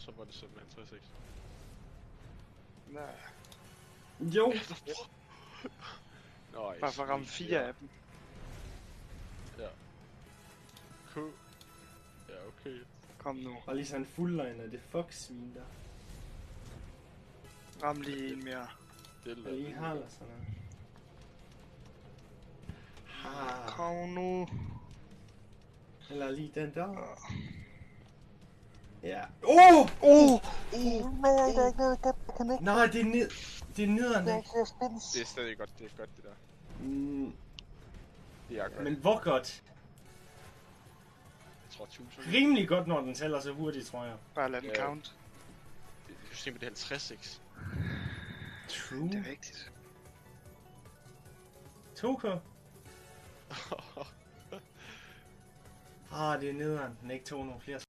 så var det sådan 50x. Nej. Jo. Nice. Bare for at ramme 4 af dem. Ja. Cool. Ja, okay. Kom nu. Og lige sådan en fuldliner, det fuck-svin der. Ram lige en mere. Det Jeg lige har eller sådan noget. Kom nu. Eller lige den der. Ja. Nej, Nej, det er ned. Det er nederen, ikke? Det er stadig godt, det er godt det der. Det er godt. Men hvor godt? Jeg tror 1000. Rimelig godt, når den tæller så hurtigt, tror jeg. bare lad den Ja. count. Du siger, det er 50x. True. Det er rigtigt. 2K. Det er nederen. Den ikke tog nogle flere